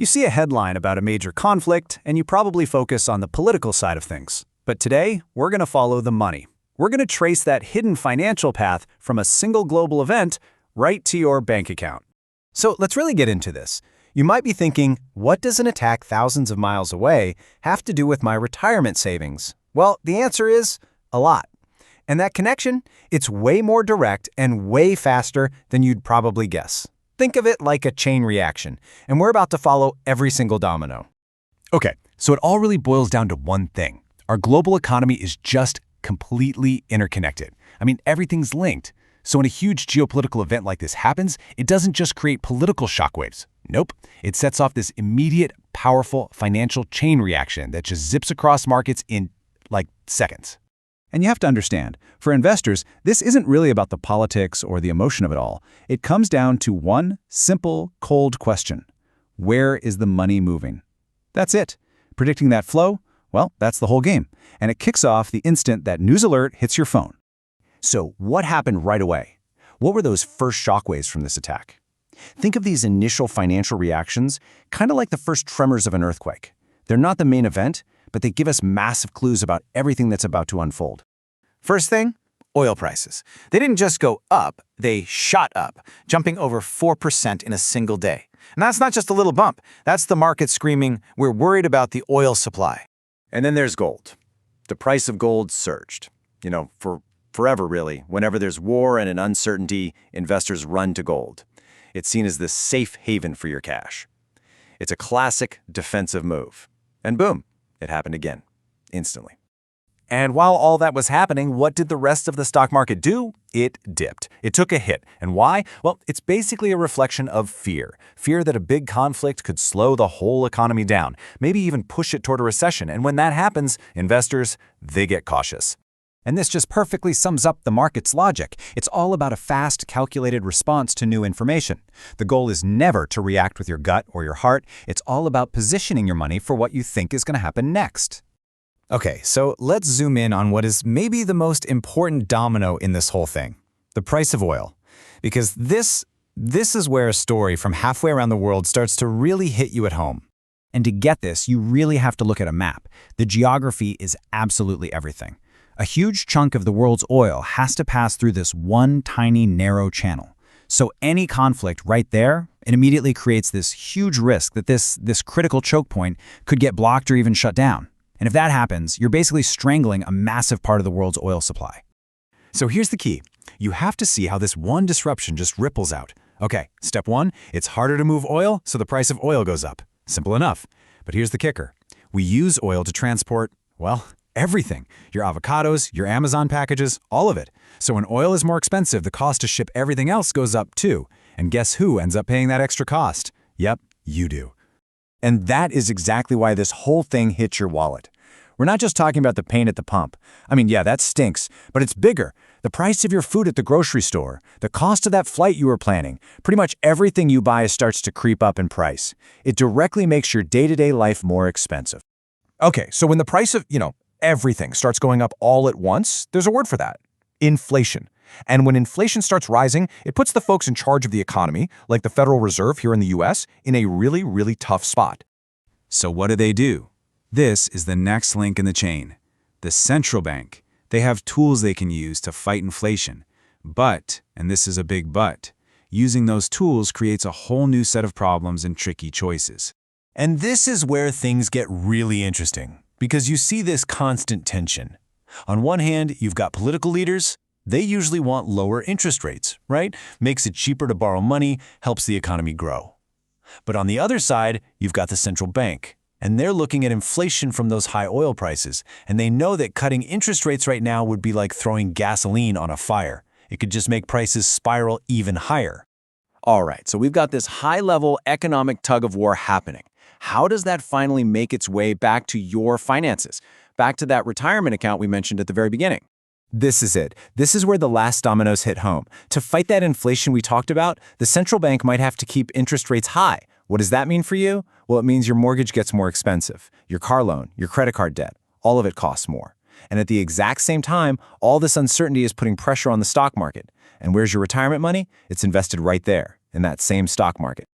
You see a headline about a major conflict, and you probably focus on the political side of things. But today, we're going to follow the money. We're going to trace that hidden financial path from a single global event right to your bank account. So let's really get into this. You might be thinking, what does an attack thousands of miles away have to do with my retirement savings? Well, the answer is a lot. And that connection, it's way more direct and way faster than you'd probably guess. Think of it like a chain reaction, and we're about to follow every single domino. Okay, so it all really boils down to one thing. Our global economy is just completely interconnected. I mean, everything's linked. So when a huge geopolitical event like this happens, it doesn't just create political shockwaves. Nope. It sets off this immediate, powerful financial chain reaction that just zips across markets in, like, seconds. And you have to understand, for investors, this isn't really about the politics or the emotion of it all. It comes down to one simple, cold question. Where is the money moving? That's it. Predicting that flow? Well, that's the whole game. And it kicks off the instant that news alert hits your phone. So what happened right away? What were those first shockwaves from this attack? Think of these initial financial reactions kind of like the first tremors of an earthquake. They're not the main event, but they give us massive clues about everything that's about to unfold. First thing, oil prices. They didn't just go up, they shot up, jumping over 4% in a single day. And that's not just a little bump. That's the market screaming, we're worried about the oil supply. And then there's gold. The price of gold surged. For forever, really. Whenever there's war and an uncertainty, investors run to gold. It's seen as this safe haven for your cash. It's a classic defensive move. And boom, it happened again, instantly. And while all that was happening, what did the rest of the stock market do? It dipped. It took a hit. And why? Well, it's basically a reflection of fear. Fear that a big conflict could slow the whole economy down, maybe even push it toward a recession. And when that happens, investors, they get cautious. And this just perfectly sums up the market's logic. It's all about a fast, calculated response to new information. The goal is never to react with your gut or your heart. It's all about positioning your money for what you think is going to happen next. Okay, so let's zoom in on what is maybe the most important domino in this whole thing, the price of oil. Because this is where a story from halfway around the world starts to really hit you at home. And to get this, you really have to look at a map. The geography is absolutely everything. A huge chunk of the world's oil has to pass through this one tiny, narrow channel. So any conflict right there, it immediately creates this huge risk that this critical choke point could get blocked or even shut down. And if that happens, you're basically strangling a massive part of the world's oil supply. So here's the key. You have to see how this one disruption just ripples out. Okay, step one, it's harder to move oil, so the price of oil goes up. Simple enough. But here's the kicker. We use oil to transport, well, everything. Your avocados, your Amazon packages, all of it. So when oil is more expensive, the cost to ship everything else goes up too. And guess who ends up paying that extra cost? Yep, you do. And that is exactly why this whole thing hits your wallet. We're not just talking about the pain at the pump. I mean, yeah, that stinks, but it's bigger. The price of your food at the grocery store, the cost of that flight you were planning, pretty much everything you buy starts to creep up in price. It directly makes your day-to-day life more expensive. Okay, so when the price of, everything starts going up all at once, there's a word for that. Inflation. And when inflation starts rising, it puts the folks in charge of the economy, like the Federal Reserve here in the US, in a really, really tough spot. So what do? This is the next link in the chain. The central bank. They have tools they can use to fight inflation. But, and this is a big but, using those tools creates a whole new set of problems and tricky choices. And this is where things get really interesting, because you see this constant tension. On one hand, you've got political leaders. They usually want lower interest rates, right? Makes it cheaper to borrow money, helps the economy grow. But on the other side, you've got the central bank. And they're looking at inflation from those high oil prices. And they know that cutting interest rates right now would be like throwing gasoline on a fire. It could just make prices spiral even higher. All right, so we've got this high-level economic tug-of-war happening. How does that finally make its way back to your finances? Back to that retirement account we mentioned at the very beginning. This is it. This is where the last dominoes hit home. To fight that inflation we talked about, the central bank might have to keep interest rates high. What does that mean for you? Well, it means your mortgage gets more expensive. Your car loan, your credit card debt, all of it costs more. And at the exact same time, all this uncertainty is putting pressure on the stock market. And where's your retirement money? It's invested right there, in that same stock market.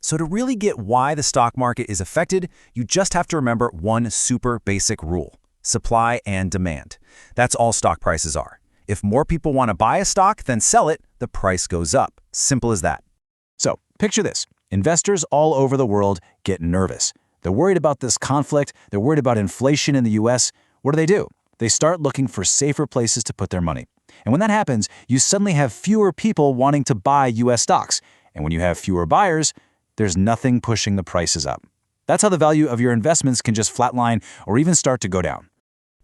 So to really get why the stock market is affected, you just have to remember one super basic rule: supply and demand. That's all stock prices are. If more people want to buy a stock than sell it, the price goes up. Simple as that. So picture this. Investors all over the world get nervous. They're worried about this conflict. They're worried about inflation in the US. What do? They start looking for safer places to put their money. And when that happens, you suddenly have fewer people wanting to buy US stocks. And when you have fewer buyers, there's nothing pushing the prices up. That's how the value of your investments can just flatline or even start to go down.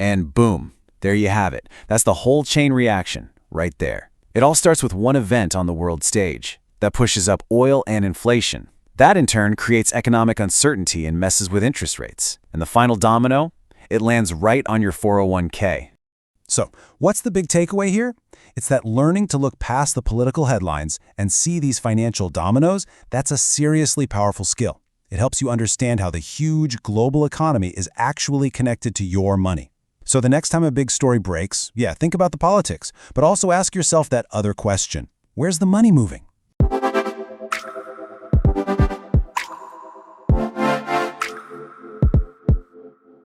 And boom, there you have it. That's the whole chain reaction right there. It all starts with one event on the world stage that pushes up oil and inflation. That in turn creates economic uncertainty and messes with interest rates. And the final domino? It lands right on your 401k. So, what's the big takeaway here? It's that learning to look past the political headlines and see these financial dominoes, that's a seriously powerful skill. It helps you understand how the huge global economy is actually connected to your money. So the next time a big story breaks, think about the politics, but also ask yourself that other question: where's the money moving?